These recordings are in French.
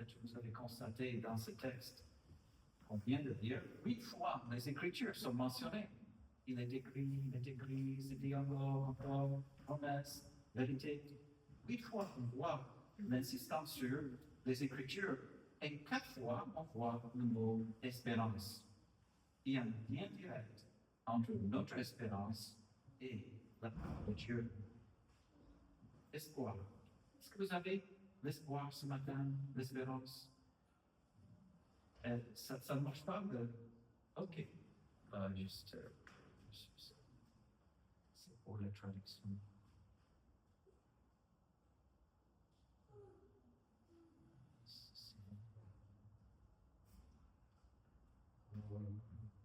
Peut-être que vous avez constaté dans ce texte qu'on vient de lire, 8 fois les Écritures sont mentionnées. Il est écrit, c'est dit encore, promesse, vérité. 8 fois, on voit l'insistance sur les Écritures. Et 4 fois, on voit le mot espérance. Il y a un lien direct entre notre espérance et la parole de Dieu. Espoir. Est-ce que vous avez l'espoir ce matin, l'espérance? Ça ne marche pas? Ok. Juste, c'est pour la traduction.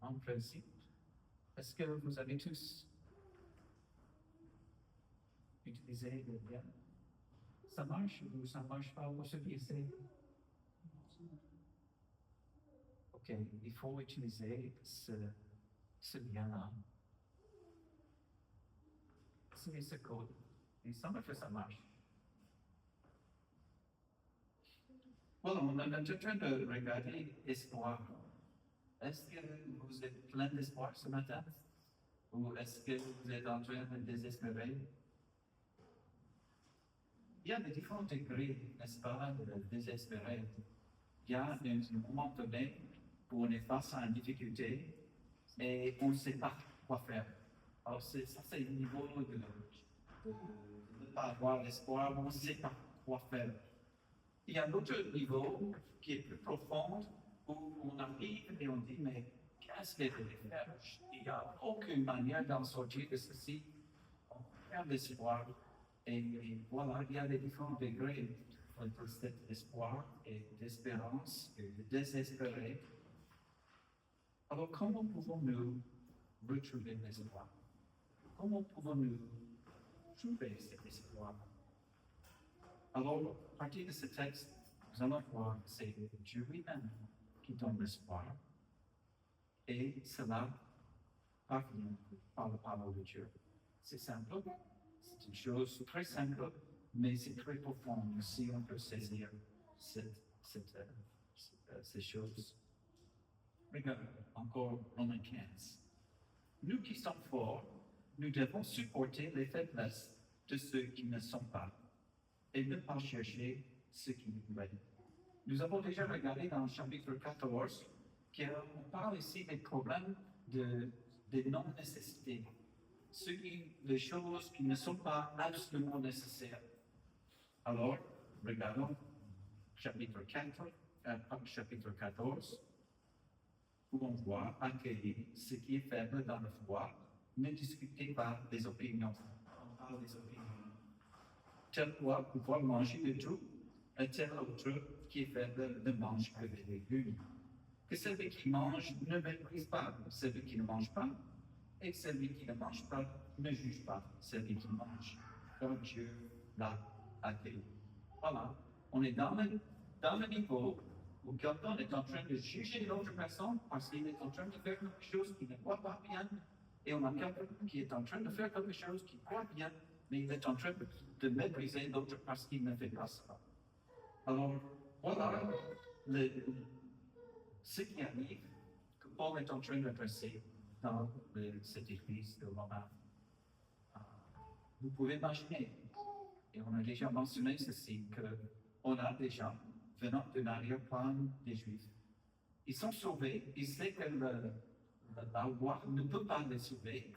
En principe, est-ce que vous avez tous utilisé le lien? Ça marche ou ça ne marche pas pour ceux qui essaient? Ok, il faut utiliser ce lien-là. C'est ce code. Il semble que ça marche. Voilà, on est en train de regarder espoir. Est-ce que vous êtes plein d'espoir ce matin? Ou est-ce que vous êtes en train de désespérer? Il y a des différents degrés, n'est-ce pas, de désespérer. Il y a un moment donné où on est face à une difficulté et on ne sait pas quoi faire. Alors, ça, c'est le niveau de ne pas avoir l'espoir, on ne sait pas quoi faire. Il y a un autre niveau qui est plus profond où on arrive et on dit, mais qu'est-ce que je vais faire? Il n'y a aucune manière d'en sortir de ceci. On perd l'espoir. Et voilà, il y a des différents degrés entre cet espoir et d'espérance et de désespérer. Alors, comment pouvons-nous retrouver l'espoir? Comment pouvons-nous trouver cet espoir? Alors, à partir de ce texte, nous allons voir que c'est Dieu lui-même qui donne l'espoir. Et cela parvient par la parole de Dieu. C'est simple, c'est une chose très simple, mais c'est très profond si on peut saisir ces choses. Regarde encore Romains 15. Nous qui sommes forts, nous devons supporter les faiblesses de ceux qui ne sont pas et ne pas chercher ce qui nous plaît. Nous avons déjà regardé dans le chapitre 14 qu'on parle ici des problèmes des non-nécessités, les choses qui ne sont pas absolument nécessaires. Alors, regardons chapitre 14, où on voit accueillir ce qui est faible dans la foi, ne discutez pas des opinions. On parle des opinions. Tel doit pouvoir manger de tout, et tel autre qui est faible ne mange que des légumes. Que celui qui mange ne méprise pas celui qui ne mange pas, et celui qui ne mange pas ne juge pas celui qui mange, comme Dieu l'a accueilli. Voilà, on est dans le niveau où quelqu'un est en train de juger l'autre personne parce qu'il est en train de faire quelque chose qui ne va pas bien, et on a quelqu'un qui est en train de faire quelque chose qui va bien, mais il est en train de mépriser l'autre parce qu'il ne fait pas ça. Alors, voilà ce qui arrive, que Paul est en train de passer dans cette église de Romains. Vous pouvez imaginer, et on a déjà mentionné ceci, qu'on a des gens venant de l'arrière-plan des Juifs. Ils sont sauvés, ils savent que la loi ne peut pas les sauver,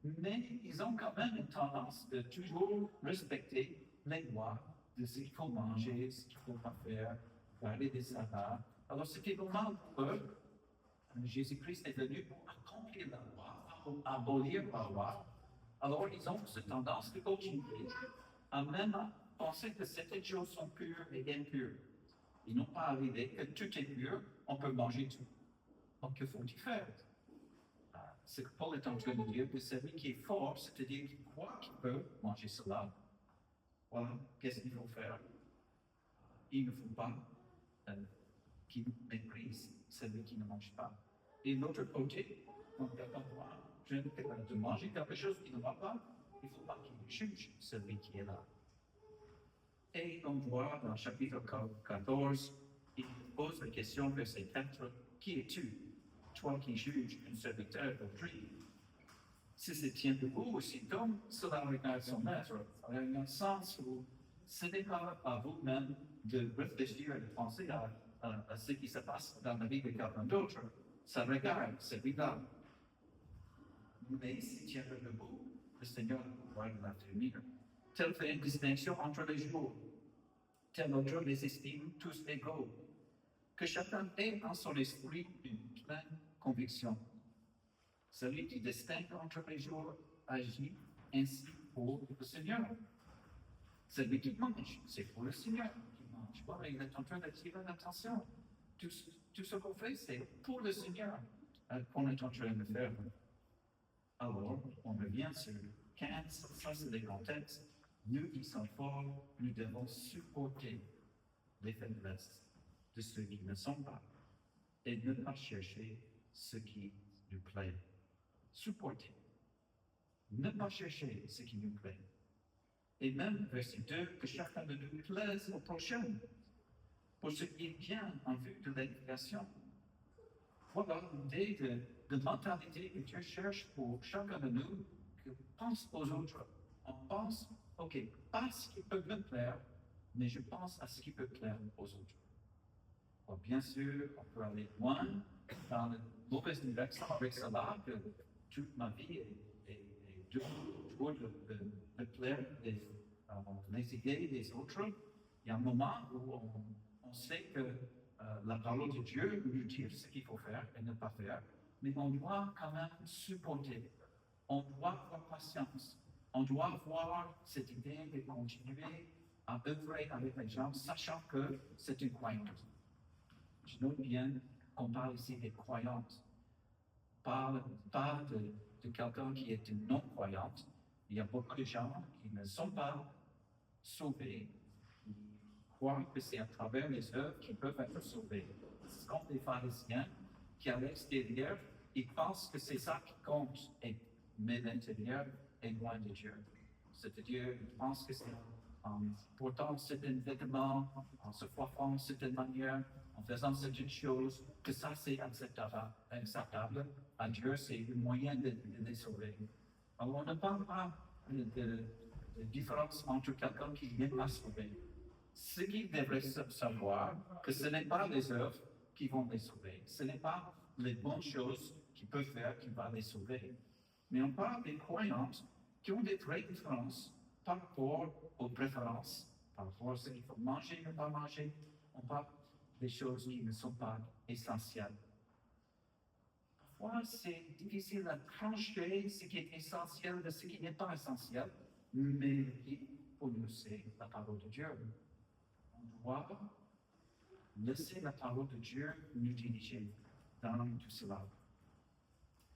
mais ils ont quand même une tendance de toujours respecter les lois de ce qu'il faut manger, ce qu'il ne faut pas faire, garder des sabbats. Alors c'était normal pour eux. Jésus-Christ est venu pour accomplir la loi, pour abolir la loi. Alors ils ont cette tendance de continuer à même penser que certaines choses sont pures et impures. Ils n'ont pas arrivé que tout est pur, on peut manger tout. Donc que faut-il faire? Ce que Paul est en train de dire, que celui qui est fort, c'est-à-dire qui croit qu'il peut manger cela, voilà, qu'est-ce qu'il faut faire? Il ne faut pas qu'il méprise celui qui ne mange pas. Et de l'autre côté, quand quelqu'un voit de manger quelque chose qui ne va pas, il ne faut pas qu'il juge celui qui est là. Et on voit dans le chapitre 14 pose la question, verset 4, qui es-tu, toi qui juges un serviteur d'autrui? Si se tient debout aussi comme cela regarde son maître, il y a un sens où ce n'est pas à vous-même de réfléchir et de penser à ce qui se passe dans la vie de quelqu'un d'autre. Ça regarde celui-là. Mais s'il tient debout, le Seigneur pourra l'affermir. Tel fait une distinction entre les jours. Tel autre les estime tous égaux. Que chacun ait en son esprit une pleine conviction. Celui qui distingue entre les jours agit ainsi pour le Seigneur. Celui qui mange, c'est pour le Seigneur qui mange. Voilà, il est en train d'attirer l'attention. Tout ce qu'on fait, c'est pour le Seigneur qu'on est en train de faire. Alors, on revient sur 15, ça c'est le contexte. Nous qui sommes forts, nous devons supporter les faiblesses de ceux qui ne sont pas et ne pas chercher ce qui nous plaît. Supporter. Ne pas chercher ce qui nous plaît. Et même, verset 2, que chacun de nous plaise au prochain, pour ce qui est bien en vue de l'éducation. Voilà l'idée de mentalité que Dieu cherche pour chacun de nous, qui pense aux autres. On pense, ok, pas ce qui peut me plaire, mais je pense à ce qui peut plaire aux autres. Bon, bien sûr, on peut aller loin dans la mauvaise direction avec cela, que toute ma vie est toujours de plaire les idées des autres. Il y a un moment où on sait que la parole de Dieu nous dit ce qu'il faut faire et ne pas faire, mais on doit quand même supporter. On doit avoir patience. On doit avoir cette idée de continuer à œuvrer avec les gens, sachant que c'est une croyance. Je note bien qu'on parle ici des croyantes, pas de quelqu'un qui est une non-croyante. Il y a beaucoup de gens qui ne sont pas sauvés, qui croient que c'est à travers les œuvres qu'ils peuvent être sauvés. Ce sont des pharisiens qui, à l'extérieur, ils pensent que c'est ça qui compte, mais l'intérieur est loin de Dieu. C'est-à-dire, ils pensent que c'est en portant certains vêtements, en se coiffant de certaine manière, en faisant certaines choses, que ça c'est acceptable à Dieu, c'est le moyen de les sauver. Alors on ne parle pas de différence entre quelqu'un qui n'est pas sauvé. Ce qu'ils devraient savoir, que ce n'est pas les œuvres qui vont les sauver, ce n'est pas les bonnes choses qu'ils peuvent faire qui vont les sauver. Mais on parle des croyantes qui ont des vraies différences par rapport aux préférences, par rapport à ce qu'il faut manger ou ne pas manger. On parle des choses qui ne sont pas essentielles. Parfois, c'est difficile à trancher ce qui est essentiel de ce qui n'est pas essentiel, mais pour nous, c'est la parole de Dieu. On doit laisser la parole de Dieu nous diriger dans tout cela.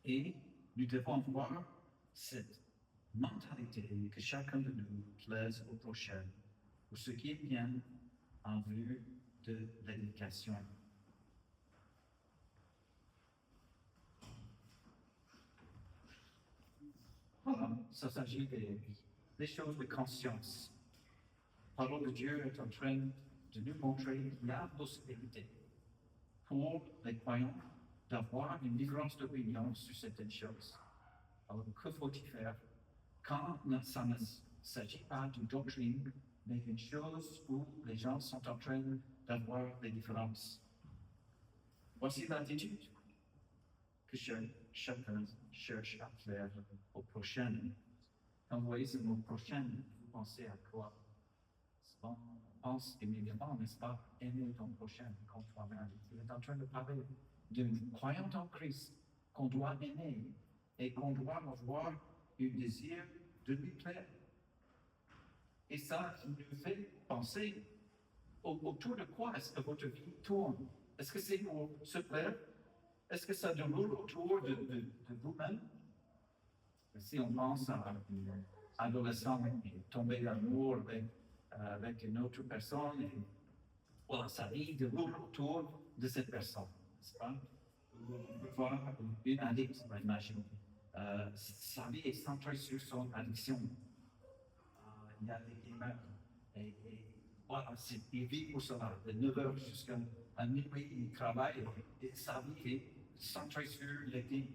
Et nous devons voir cette mentalité que chacun de nous plaise au prochain, pour ce qui est bien en vue de l'éducation. Voilà, ça s'agit des choses de conscience. La parole de Dieu est en train de nous montrer qu'il y a possibilité pour les croyants d'avoir une différence d'opinion sur certaines choses. Alors, que faut-il faire quand ça ne s'agit pas d'une doctrine, mais d'une chose où les gens sont en train d'avoir des différences? Voici l'attitude que chacun cherche à faire au prochain. Quand vous voyez ce mot prochain, vous pensez à quoi? On pense immédiatement, n'est-ce pas, aimer ton prochain comme toi-même. Il est en train de parler d'une croyante en Christ qu'on doit aimer et qu'on doit avoir un désir de lui plaire. Et ça nous fait penser autour de quoi est-ce que votre vie tourne? Est-ce que c'est pour se plaire? Est-ce que ça déroule autour de vous-même? Si on pense à un adolescent qui est tombé d'amour avec une autre personne, et voilà, sa vie déroule autour de cette personne, n'est-ce pas? On peut voir une addict, imagine. Sa vie est centrée sur son addiction. Il y a des gamins et voilà, il vit pour cela. De 9 heures jusqu'à minuit, il travaille et sa vie est centrée sur l'été.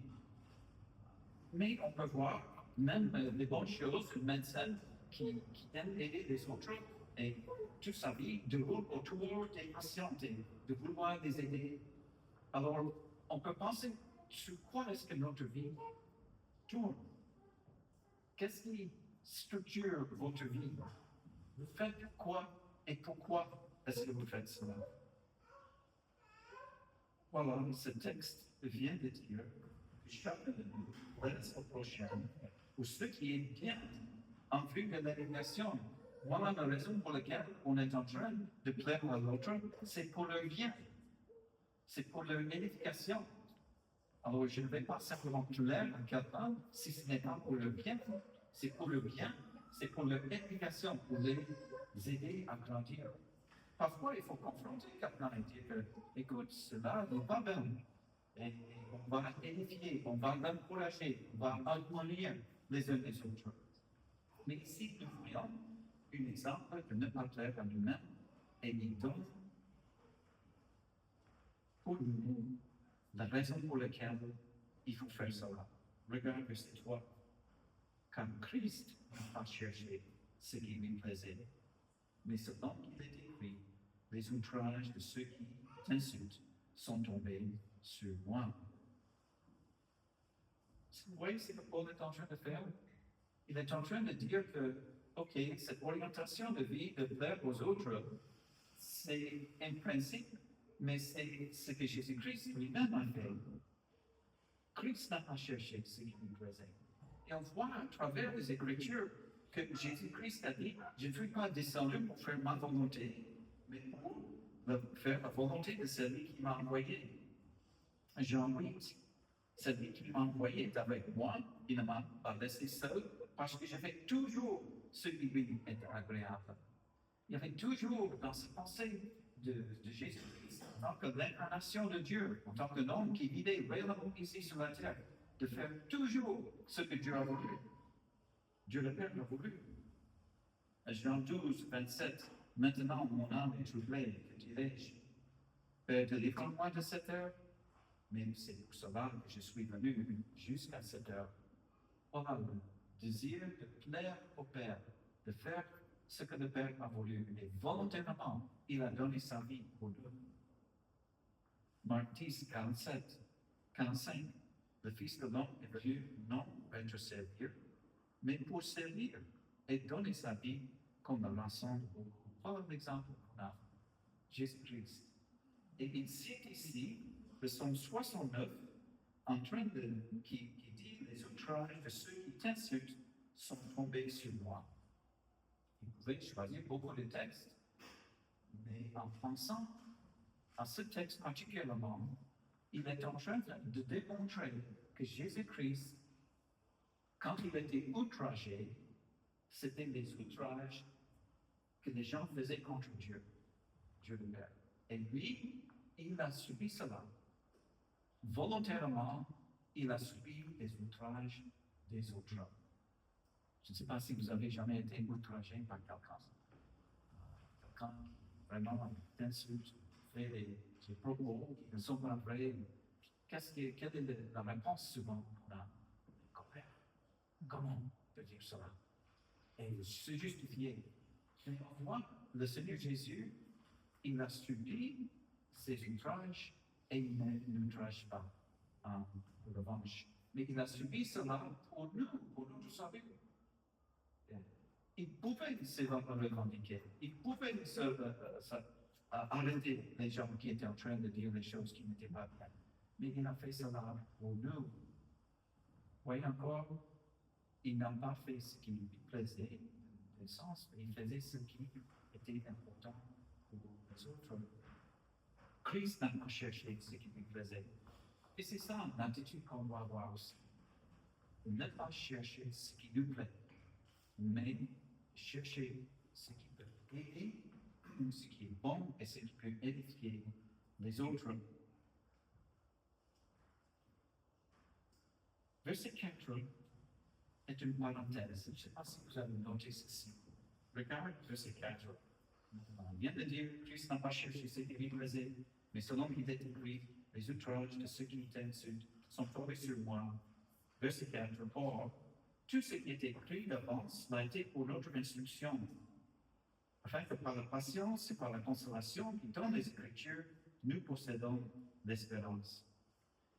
Mais on peut voir même des bonnes choses, une médecin qui aime aider les autres et toute sa vie déroule autour des patients et de vouloir les aider. Alors, on peut penser sur quoi est-ce que notre vie tourne. Qu'est-ce qui structure votre vie? Vous faites quoi et pourquoi est-ce que vous faites cela? Voilà, ce texte vient de dire que chacun de nous laisse au prochain pour ce qui est bien en vue de l'éducation. Voilà la raison pour laquelle on est en train de plaire à l'autre, c'est pour leur bien, c'est pour leur édification. Alors, je ne vais pas simplement plaire à quelqu'un si ce n'est pas pour le bien, c'est pour le bien, c'est pour leur éducation, pour les aider à grandir. Parfois, il faut confronter quelqu'un et dire écoute, cela n'est pas bien. Et on va édifier, on va l'encourager, on va admirer les uns les autres. Mais ici, nous voyons un exemple de ne pas plaire à nous-mêmes et il donne pour nous la raison pour laquelle il faut faire cela. Regarde verset 3. Car Christ n'a pas cherché ce qui lui plaisait, mais selon qu'il est écrit, les outrages de ceux qui t'insultent sont tombés sur moi. Vous voyez ce que Paul est en train de faire? Il est en train de dire que, ok, cette orientation de vie, de plaire aux autres, c'est un principe, mais c'est ce que Jésus-Christ lui-même a fait. Christ n'a pas cherché ce qui lui plaisait. Et on voit à travers les Écritures que Jésus-Christ a dit, je ne suis pas descendu pour faire ma volonté, mais pour faire la volonté de celui qui m'a envoyé. Jean 8, celui qui m'a envoyé est avec moi, il ne m'a pas laissé seul, parce que je fais toujours ce qui lui est agréable. Il y avait toujours dans sa pensée de Jésus-Christ, en tant que l'incarnation de Dieu, en tant qu'un homme qui vivait réellement ici sur la terre, de faire toujours ce que Dieu a voulu. Dieu le Père l'a voulu. Jean 12, 27, maintenant mon âme est troublée, que dirais-je? Père, délivre-moi de cette heure. Mais c'est pour cela que je suis venu jusqu'à cette heure. Voilà le désir de plaire au Père, de faire ce que le Père a voulu. Et volontairement, il a donné sa vie pour nous. Marc 10, 47, 45. Le Fils de l'homme est venu non pour être servi, mais pour servir et donner sa vie comme la rançon de beaucoup. Voilà l'exemple qu'on a. Jésus-Christ. Et il cite ici le psaume 69 en train de, qui dit les outrages de ceux qui t'insultent sont tombés sur moi. Vous pouvez choisir beaucoup de textes, mais en pensant à ce texte particulièrement, il est en train de démontrer que Jésus-Christ, quand il était outragé, c'était des outrages que les gens faisaient contre Dieu, Dieu le Père. Et lui, il a subi cela. Volontairement, il a subi les outrages des autres. Je ne sais pas si vous avez jamais été outragé par quelqu'un. Quelqu'un vraiment t'insulte, fait des propos qui ne sont pas vrais. Quelle est la réponse souvent qu'on a? Comment on peut dire cela? Et se justifier. Mais on voit le Seigneur Jésus, il a subi ces outrages et il n'outrage pas en revanche. Mais il a subi cela pour nous, pour notre salut. Il pouvait se revendiquer, il pouvait arrêter les gens qui étaient en train de dire des choses qui n'étaient pas bien. Mais il a fait cela pour nous. Voyez encore, il n'a pas fait ce qui lui plaisait, dans le sens, mais il faisait ce qui était important pour les autres. Christ n'a pas cherché ce qui lui plaisait. Et c'est ça l'attitude qu'on doit avoir aussi. Ne pas chercher ce qui nous plaît, mais chercher ce qui peut aider, ce qui est bon et ce qui peut édifier les autres. Verset 4 est une parenthèse. Je ne sais pas si vous avez noté ceci. Regarde verset 4. On vient de dire, Christ n'a pas cherché ce qui lui plaisait, mais selon qu'il est écrit, les outrages de ceux qui t'insultent sont tombés sur moi. Verset 4. Or, tout ce qui est écrit d'avance l'a été pour notre instruction, afin que par la patience et par la consolation qui donne les Écritures, nous possédons l'espérance.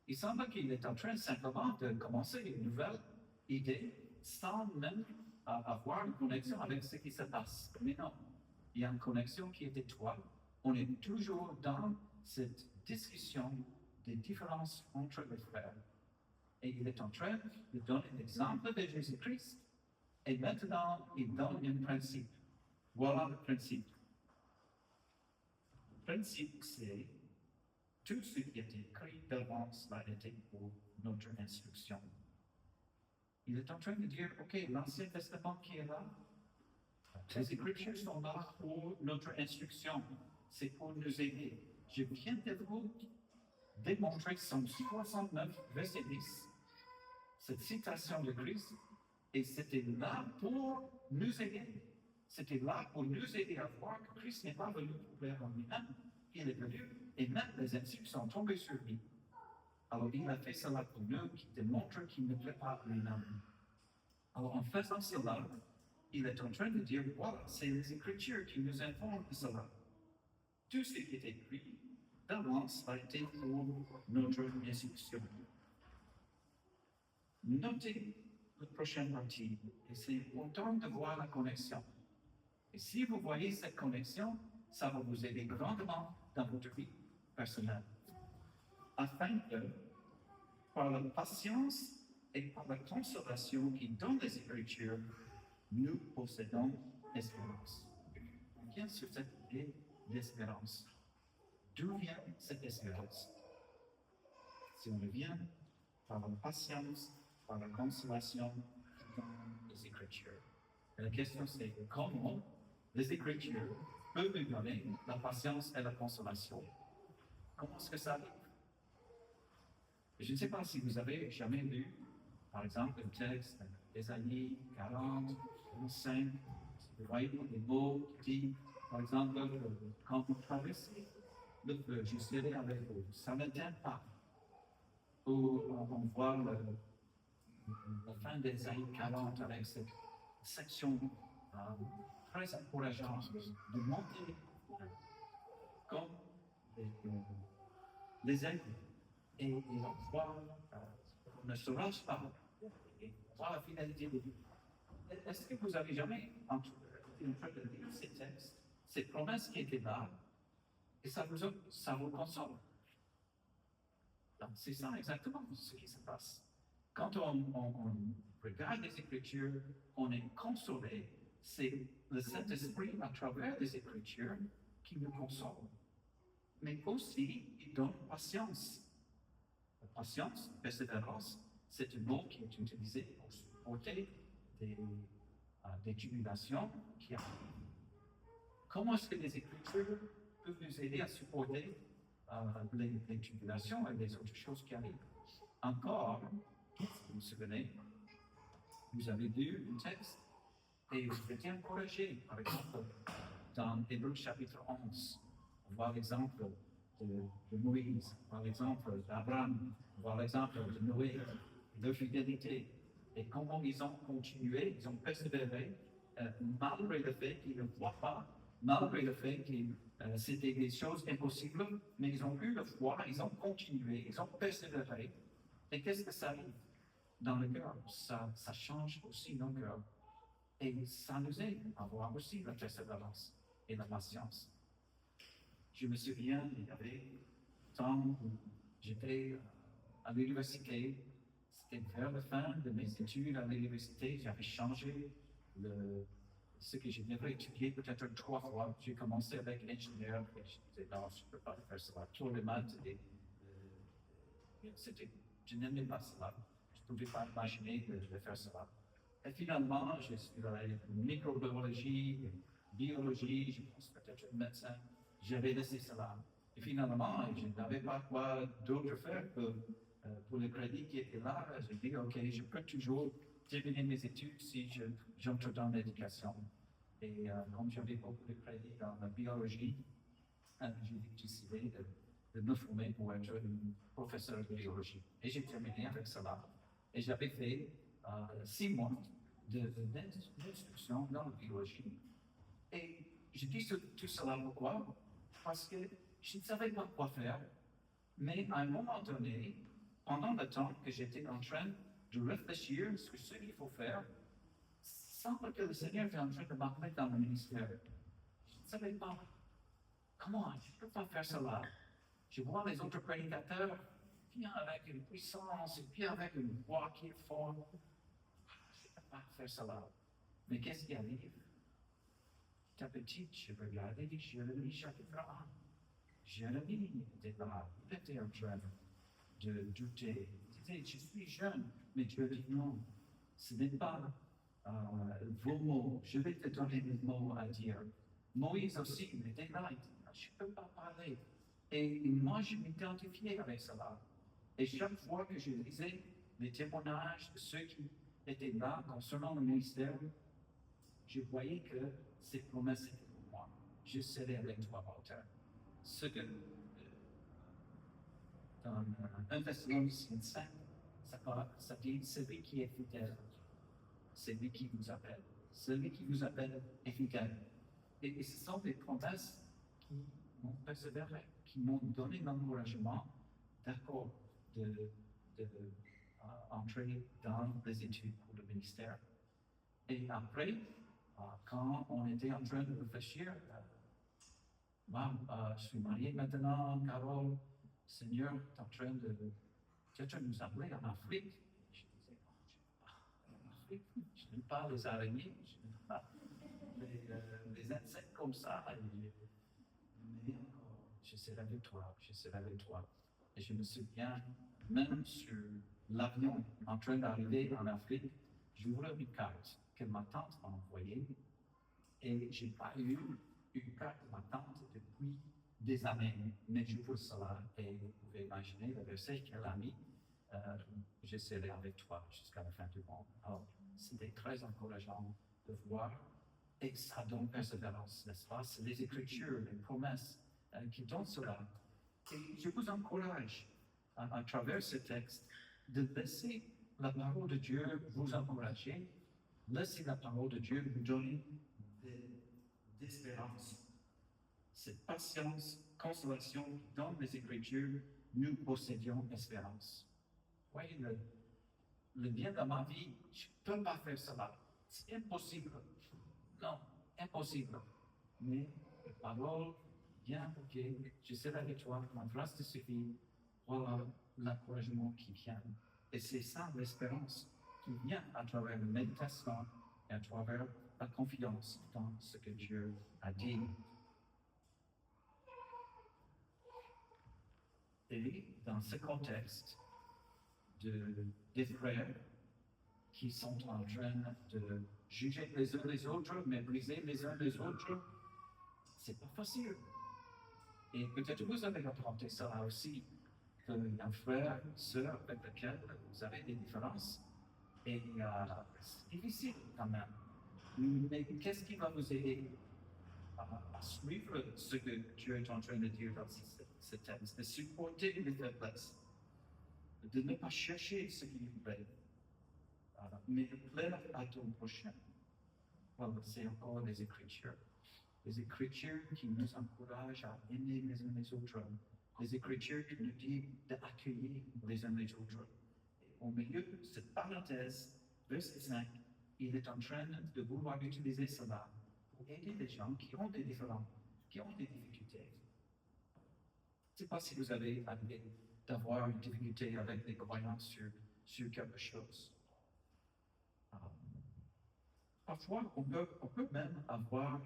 Il semble qu'il est en train simplement de commencer une nouvelle idée sans même avoir une connexion avec ce qui se passe. Mais non, il y a une connexion qui est étroite. On est toujours dans cette discussion des différences entre les frères. Et il est en train de donner l'exemple de Jésus-Christ. Et maintenant, il donne un principe. Voilà le principe. Le principe, c'est tout ce qui est écrit d'avance l'a été pour notre instruction. Il est en train de dire, OK, l'Ancien Testament qui est là, les Écritures sont là pour notre instruction. C'est pour nous aider. Je viens de vous démontrer Somme 69, verset 10, cette citation de Christ, et c'était là pour nous aider. C'était là pour nous aider à voir que Christ n'est pas venu pour plaire en lui-même. Il est venu et même les insultes sont tombés sur lui. Alors il a fait cela pour nous, qui démontre qu'il ne plaît pas lui-même. Alors en faisant cela, il est en train de dire, voilà, c'est les Écritures qui nous informent de cela. Tout ce qui est écrit d'avance a été pour notre instruction. Notez la prochaine partie, et c'est important de voir la connexion. Et si vous voyez cette connexion, ça va vous aider grandement dans votre vie personnelle. Afin que, par la patience et par la consolation qui donne les Écritures, nous possédons l'espérance. On vient sur cette idée d'espérance. D'où vient cette espérance? Si on revient par la patience, par la consolation qui donne les Écritures. Et la question c'est comment les Écritures peuvent nous donner la patience et la consolation? Comment est-ce que ça arrive? Je ne sais pas si vous avez jamais lu, par exemple, un texte d'Ésaïe 40, 45, vous voyez des mots qui disent, par exemple, quand vous traversez le feu, je serai avec vous. Ça ne tient pas. Ou on voit la fin d'Ésaïe 40 avec cette section très encourageante de monter comme les aigles. Et on voit, on ne se lâche pas. Et on voit la finalité de Dieu. Est-ce que vous avez jamais été en train de lire ces textes, ces promesses qui étaient là, et ça vous console? Donc, c'est ça exactement ce qui se passe. Quand on regarde les Écritures, on est consolé. C'est le Saint-Esprit, à travers les Écritures, qui nous console. Mais aussi, il donne patience. La patience, persévérance, c'est un mot qui est utilisé pour supporter des tribulations qui arrivent. Comment est-ce que les Écritures peuvent nous aider à supporter les tribulations et les autres choses qui arrivent? Encore, vous vous souvenez, vous avez lu un texte et vous étiez encouragé, par exemple, dans Hébreux chapitre 11, on voit l'exemple de Moïse, on voit l'exemple d'Abraham, on voit l'exemple de Noé, de fidélité, et comment ils ont continué, ils ont persévéré, malgré le fait qu'ils ne voient pas, malgré le fait que c'était des choses impossibles, mais ils ont eu la foi, ils ont continué, ils ont persévéré. Et qu'est-ce que ça arrive dans le cœur? Ça change aussi nos cœurs. Et ça nous aide à avoir aussi la persévérance et la patience. Je me souviens, il y avait un temps où j'étais à l'université, c'était vers la fin de mes études à l'université, j'avais changé ce que je devrais étudier peut-être 3 fois. J'ai commencé avec ingénieur et je disais non, je ne peux pas faire cela. Pour les maths, je n'aimais pas cela. Je ne pouvais pas imaginer de faire cela. Et finalement, je suis allé en microbiologie, biologie, je pense peut-être médecin. J'avais laissé cela. Et finalement, je n'avais pas quoi d'autre faire que pour le crédit qui était là. J'ai dit, OK, je peux toujours terminer mes études si j'entre dans l'éducation. Et comme j'avais beaucoup de crédits dans la biologie, j'ai décidé de me former pour être professeur de biologie. Et j'ai terminé avec cela. Et j'avais fait 6 mois d'instruction dans la biologie. Et je dis tout cela pourquoi? Parce que je ne savais pas quoi faire, mais à un moment donné, pendant le temps que j'étais en train de réfléchir sur ce qu'il faut faire, semble que le Seigneur était en train de m'appeler dans le ministère. Je ne savais pas comment, je ne peux pas faire cela. Je vois les autres prédicateurs, bien avec une puissance, bien avec une voix qui est forte. Je ne peux pas faire cela. Mais qu'est-ce qui arrive? Petit à petit, je regardais Jérémie chapitre 1. Jérémie était là, il était en train de douter. Il disait, je suis jeune, mais Dieu dit non, ce n'est pas vos mots, je vais te donner des mots à dire. Moïse aussi, il était là, il dit, je ne peux pas parler. Et moi, je m'identifiais avec cela. Et chaque fois que je lisais les témoignages de ceux qui étaient là concernant le ministère, je voyais que ces promesses étaient pour moi. Je serai avec toi, Walter. Ce que dans 1 Thessaloniciens 5, ça dit celui qui est fidèle, c'est lui qui vous appelle. Celui qui vous appelle est fidèle. Et ce sont des promesses qui m'ont persévéré, qui m'ont donné l'encouragement d'accord d'entrer dans les études pour le ministère. Et après, quand on était en train de réfléchir, je suis marié maintenant, Carole, Seigneur, tu es en train de nous appeler en Afrique. Je disais, en Afrique, je n'aime pas les araignées, je n'aime pas les insectes comme ça. Mais je serai avec toi, je serai avec toi. Et je me souviens, même sur l'avion en train d'arriver en Afrique, j'ouvre une carte que ma tante m'a envoyée et je n'ai pas eu une carte de ma tante depuis des années, mais j'ouvre cela et vous pouvez imaginer le verset qu'elle a mis, je serai avec toi jusqu'à la fin du monde. Alors, c'était très encourageant de voir et ça donne persévérance, n'est-ce pas? C'est les Écritures, les promesses qui donnent cela. Et je vous encourage, à travers ce texte, de laisser la parole de Dieu vous encourager, laissez la parole de Dieu vous donner d'espérance. Cette patience, consolation dans les Écritures, nous possédions espérance. Voyez, le bien de ma vie, je ne peux pas faire cela. C'est impossible. Non, impossible. Mais la parole vient, ok, je serai avec toi, ma grâce te suffit. Voilà l'encouragement qui vient. Et c'est ça l'espérance qui vient à travers la méditation et à travers la confiance dans ce que Dieu a dit. Et dans ce contexte des frères qui sont en train de juger les uns les autres, mépriser les uns les autres, c'est pas facile. Et peut-être vous avez rencontré cela aussi, un frère, une sœur avec lequel vous avez des différences. Et c'est difficile quand même. Mais qu'est-ce qui va vous aider à suivre ce que Dieu est en train de dire dans ce texte, de supporter les faiblesses, de ne pas chercher ce qui vous plaît, mais de plaire à ton prochain. Voilà, c'est encore les Écritures. Les Écritures qui nous encouragent à aimer les uns les autres. Les Écritures qui nous disent d'accueillir les uns les autres. Et au milieu de cette parenthèse, verset 5, il est en train de vouloir utiliser cela pour aider les gens qui ont des différends, qui ont des difficultés. Je ne sais pas si vous avez arrivé d'avoir une difficulté avec les croyances sur quelque chose. Parfois, on peut même avoir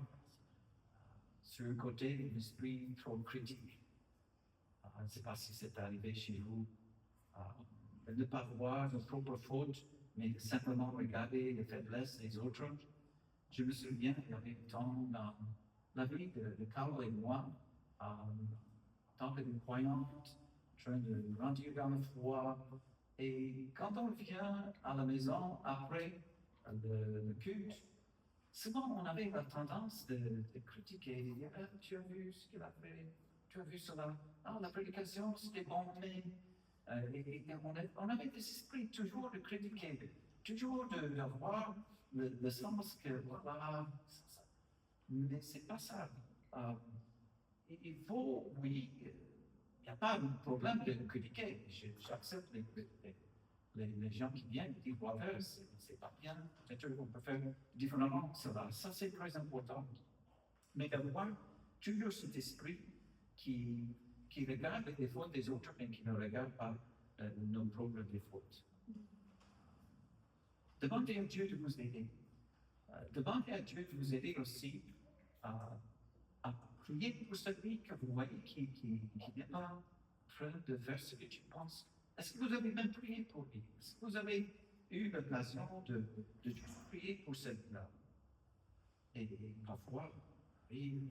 sur le côté l'esprit trop critique. Je ne sais pas si c'est arrivé chez vous. De ne pas voir nos propres fautes, mais de simplement regarder les faiblesses des autres. Je me souviens, il y avait un temps dans la vie de Carl et moi, en tant que croyants, en train de grandir dans la foi. Et quand on vient à la maison après le culte, souvent on avait la tendance de critiquer, de dire, ah, tu as vu ce qu'il a fait, tu as vu cela, ah, la prédication c'était bon, mais on avait des esprits toujours de critiquer, toujours de voir le sens que, voilà, mais c'est pas ça. Euh, il faut, oui, il n'y a pas de problème de critiquer. J'accepte les gens qui viennent disent voilà, c'est pas bien, peut-être qu'on peut faire différemment cela. Ça, c'est très important. Mais d'avoir toujours cet esprit qui regarde les défauts des autres, mais qui ne regarde pas nos propres défauts. Demandez à Dieu de vous aider. Demandez à Dieu de vous aider aussi à prier pour celui que vous voyez qui n'est pas prêt de faire ce que tu penses. Est-ce que vous avez même prié pour lui? Est-ce que vous avez eu l'occasion de prier pour celui-là? Et parfois, oui,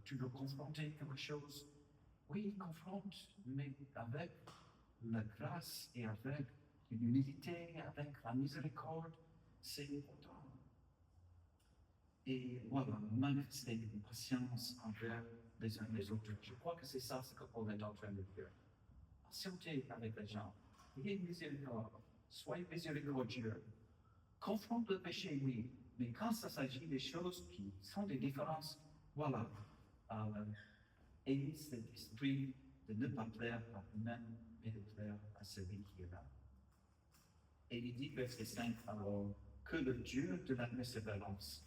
tu veux confronter quelque chose. Oui, confronte, mais avec la grâce et avec l'humilité, avec la miséricorde, c'est important. Et voilà, manifester une patience envers les uns les autres. Je crois que c'est ça ce que Paul est en train de dire. Patientez avec les gens. Ayez miséricorde. Soyez miséricordieux. Confronte le péché, oui. Mais quand ça s'agit des choses qui sont des différences, voilà. Ayez cet esprit de ne pas plaire à vous-même, mais de plaire à celui qui est là. Et il dit, verset 5, alors, que le Dieu de la persévérance.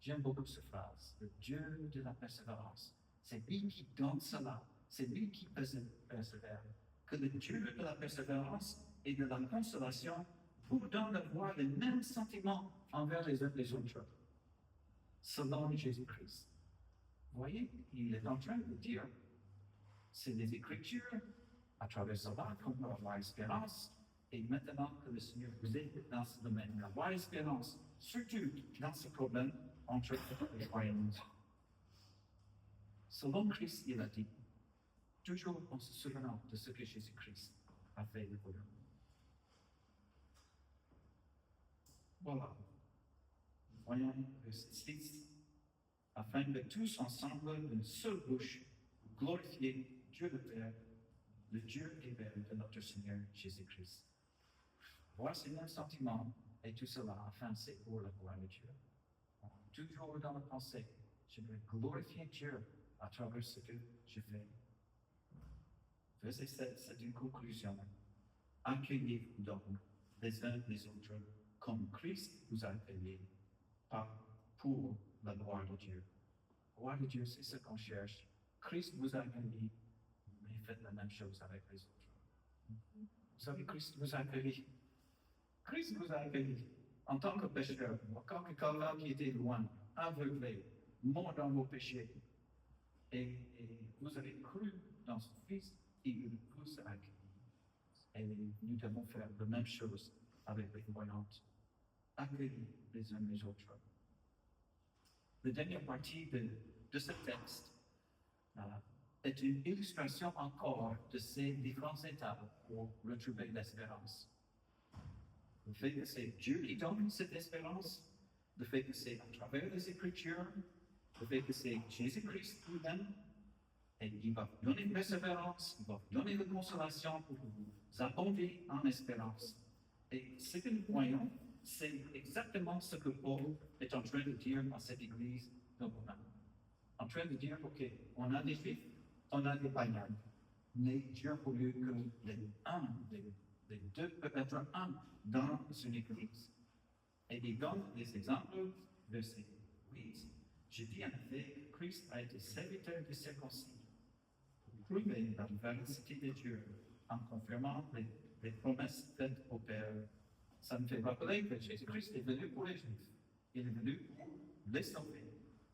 J'aime beaucoup cette phrase, le Dieu de la persévérance. C'est lui qui donne cela, c'est lui qui persévère. Que le Dieu de la persévérance et de la consolation vous donne d'avoir les mêmes sentiments envers les uns les autres, selon Jésus-Christ. Vous voyez, il est en train de dire, c'est des Écritures, à travers cela, qu'on peut avoir espérance, et maintenant que le Seigneur vous aide dans ce domaine, avoir espérance, surtout dans ce problème entre les croyants. Selon Christ, il a dit, toujours en se souvenant de ce que Jésus-Christ a fait pour nous. Voilà. Voyons verset 6. Afin que tous ensemble, d'une seule bouche, glorifier Dieu le Père, le Dieu et Père de notre Seigneur Jésus-Christ. Voir ces mêmes sentiments et tout cela, afin c'est pour la gloire de Dieu. Toujours dans la pensée, je veux glorifier Dieu à travers ce que je fais. Verset 7, c'est une conclusion. Accueillez-vous donc les uns les autres comme Christ vous a accueillis, pour la gloire de Dieu. La gloire de Dieu, c'est ce qu'on cherche. Christ vous a accueillis, mais faites la même chose avec les autres. Vous savez, Christ vous a accueillis. Christ vous a accueillis en tant que pécheur, encore que quelqu'un qui était loin, aveuglé, mort dans vos péchés. Et vous avez cru dans son Fils, il vous a accueillis. Et nous devons faire la même chose avec les croyantes. Accueillir les uns les autres. La dernière partie de ce texte est une illustration encore de ces différentes étapes pour retrouver l'espérance. Le fait que c'est Dieu qui donne cette espérance, le fait que c'est à travers les Écritures, le fait que c'est Jésus-Christ lui-même, et il va vous donner une persévérance, il va vous donner de consolation pour vous abonder en espérance. Et ce que nous voyons, c'est exactement ce que Paul est en train de dire à cette église de Romains. En train de dire, ok, on a des Juifs, on a des païens, mais Dieu a voulu que les deux peuvent être un dans une église. Et il donne des exemples, verset 8. Je dis en effet que Christ a été serviteur de circoncis pour prouver la véracité de Dieu en confirmant les promesses faites au Père. Ça me fait rappeler que Jésus-Christ est venu pour les Juifs. Il est venu pour les sauver.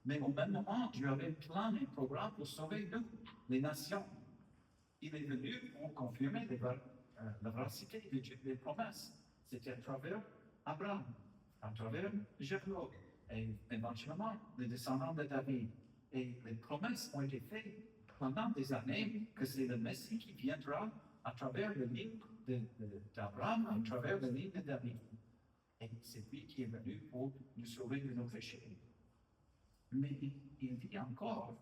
Mais au même moment, Dieu avait un plan et un programme pour sauver nous, les nations. Il est venu pour confirmer la véracité de Dieu, les promesses. C'était à travers Abraham, à travers Jacob, et éventuellement les descendants de David. Et les promesses ont été faites pendant des années que c'est le Messie qui viendra à travers le livre d'Abraham, à travers le livre de David. Et c'est lui qui est venu pour nous sauver de nos péchés. Mais il dit encore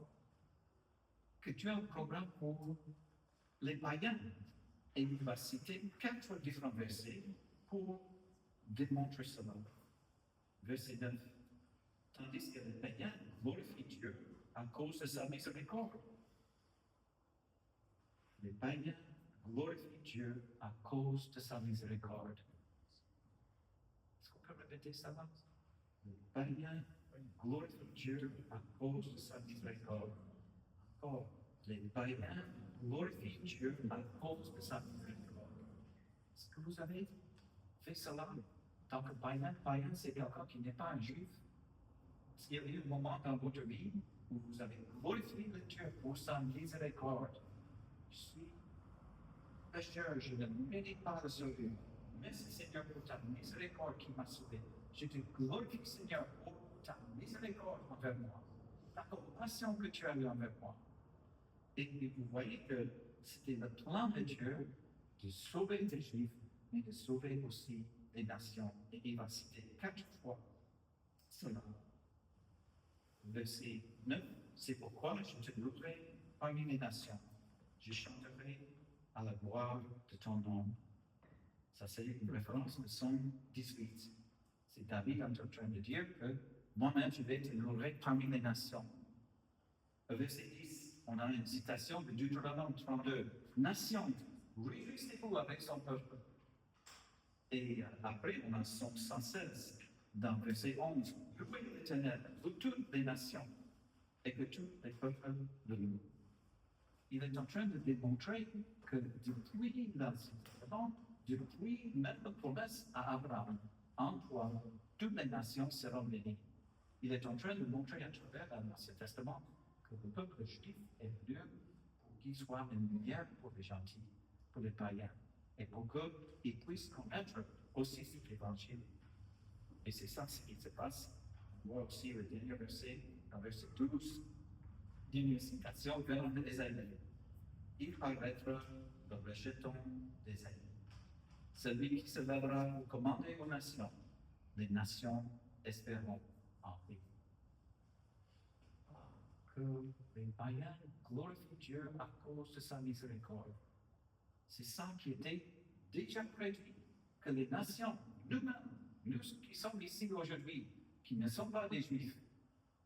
que tu as un programme pour les païens. Et il va citer 4 différents versets pour démontrer cela. Verset 9. Tandis que les païens glorifient Dieu à cause de sa miséricorde. Les païens glorifient Dieu à cause de sa miséricorde. Est-ce qu'on peut répéter ça? Les païens glorifient Dieu à cause de sa miséricorde. Encore, les païens glorifient Dieu à cause de sa miséricorde. Est-ce que vous avez fait cela? Tant que païen, c'est quelqu'un qui n'est pas un juif. Est-ce qu'il y a eu un moment dans votre vie où vous avez glorifié le Dieu pour sa miséricorde? Je suis pécheur, je ne mérite pas le salut. Merci Seigneur pour ta miséricorde qui m'a sauvé. Je te glorifie Seigneur pour ta miséricorde envers moi, ta compassion que tu as eue envers moi. Et vous voyez que c'était le plan de Dieu de sauver les Juifs, mais de sauver aussi les nations. Et il va citer 4 fois cela. Verset 9, c'est pourquoi je te louerai parmi les nations. Je chanterai à la gloire de ton nom. Ça, c'est une référence de Psaume 18. C'est David en train de dire que moi-même, je vais te louer parmi les nations. Au verset 10, on a une citation de Deutéronome 32. Nation, réjouissez-vous avec son peuple. Et après, on a Psaume 116, dans verset 11. Louez l'Éternel, vous toutes les nations, et que tous les peuples le louent. Il est en train de démontrer que depuis l'Ancien Testament, depuis même la promesse à Abraham, en toi, toutes les nations seront bénies. Il est en train de montrer à travers l'Ancien Testament que le peuple juif est venu pour qu'il soit une lumière pour les gentils, pour les païens, et pour qu'ils puissent connaître aussi cet évangile. Et c'est ça ce qui se passe. On voit aussi le dernier verset, dans verset 12, d'une citation vers les aînés. Il paraîtra le rejeton des aînés. Celui qui se lèvera pour commander aux nations, les nations espéreront en lui. Que les païens glorifient Dieu à cause de sa miséricorde. C'est ça qui était déjà prédit, que les nations, nous-mêmes, nous qui sommes ici aujourd'hui, qui ne sommes pas des Juifs,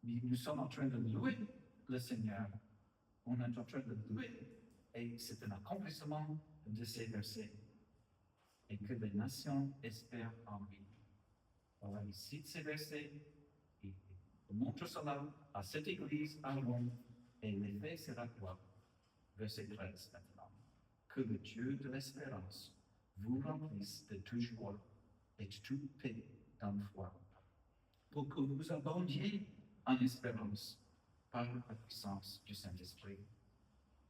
mais nous sommes en train de louer le Seigneur. On est en train de louer, et c'est un accomplissement de ces versets. Et que les nations espèrent en lui. Alors, il cite ces versets, il montre cela à cette église à Rome, et l'effet sera quoi? Verset 13 maintenant. Que le Dieu de l'espérance vous remplisse de toute joie et de toute paix dans la foi, pour que vous abondiez en espérance par la puissance du Saint-Esprit.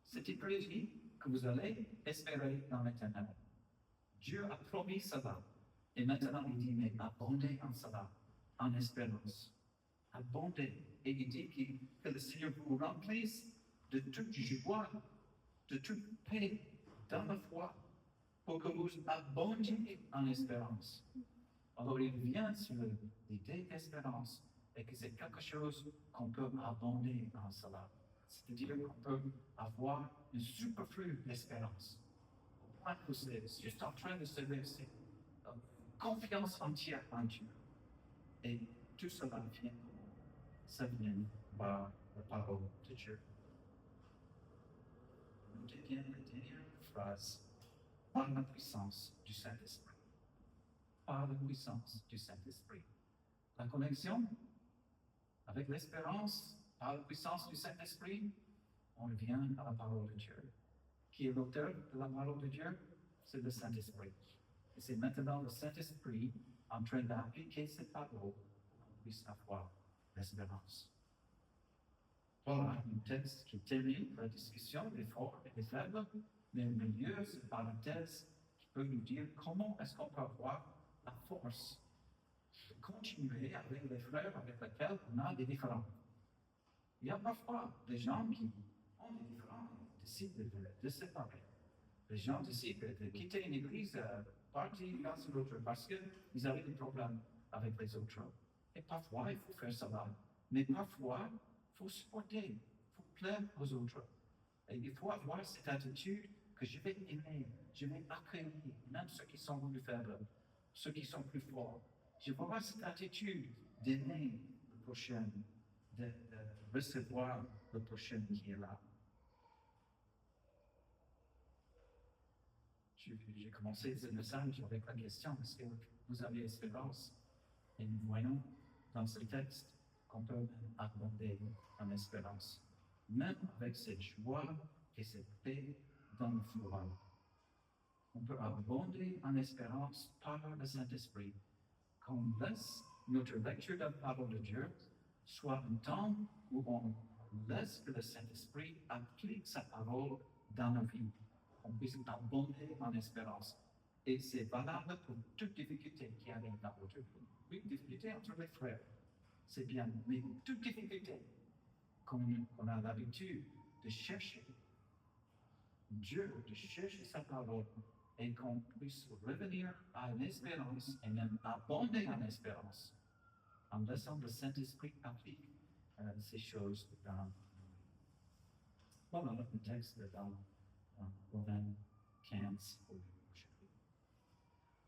C'est prédit que vous allez espérer dans l'Éternel. Dieu a promis cela. Et maintenant, il dit, mais abondez en cela, en espérance. Abondez. Et il dit que le Seigneur vous remplisse de toute joie, de toute paix dans la foi, pour que vous abondiez en espérance. Alors, il vient sur l'idée d'espérance, et que c'est quelque chose qu'on peut abonder en cela. C'est-à-dire qu'on peut avoir un superflu d'espérance. C'est juste en train de se laisser confiance entière en Dieu. Et tout cela vient, ça vient par la parole de Dieu. Nous devient la dernière phrase, par la puissance du Saint-Esprit. Par la puissance du Saint-Esprit. La connexion avec l'espérance, par la puissance du Saint-Esprit, on vient à la parole de Dieu. Qui est l'auteur de la parole de Dieu? C'est le Saint-Esprit. Et c'est maintenant le Saint-Esprit en train d'appliquer cette parole pour qu'on puisse avoir l'espérance. Voilà un texte qui termine la discussion des forts et des faibles, mais au milieu, c'est une parenthèse qui peut nous dire comment est-ce qu'on peut avoir la force de continuer avec les frères avec lesquels on a des différends. Il y a parfois des gens qui ont des différends, décident de séparer. Les gens décident de quitter une église partie vers l'autre parce qu'ils avaient des problèmes avec les autres. Et parfois, il faut faire cela. Mais parfois, il faut supporter, il faut plaire aux autres. Et il faut avoir cette attitude que je vais aimer, je vais accueillir, même ceux qui sont plus faibles, ceux qui sont plus forts. Je vais avoir cette attitude d'aimer le prochain, de recevoir le prochain qui est là. J'ai commencé ce message avec la question, est-ce que vous avez espérance? Et nous voyons dans ce texte qu'on peut aborder en espérance, même avec cette joie et cette paix dans le froid. On peut abonder en espérance par le Saint-Esprit, qu'on laisse notre lecture de la parole de Dieu soit un temps où on laisse que le Saint-Esprit applique sa parole dans nos vies. On puisse abonder en espérance. Et c'est valable pour toute difficulté qui arrive dans votre vie. Oui, difficulté entre les frères, c'est bien, mais toute difficulté qu'on a l'habitude de chercher Dieu, de chercher sa parole, et qu'on puisse revenir à l'espérance et même abonder en espérance, en laissant le Saint-Esprit appliquer ces choses dans. Voilà le texte dans Romains 15 aujourd'hui.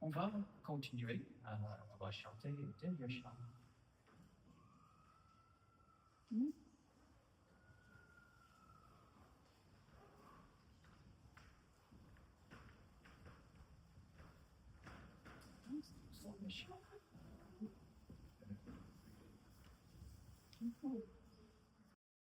On va continuer, on va chanter le dernier chant.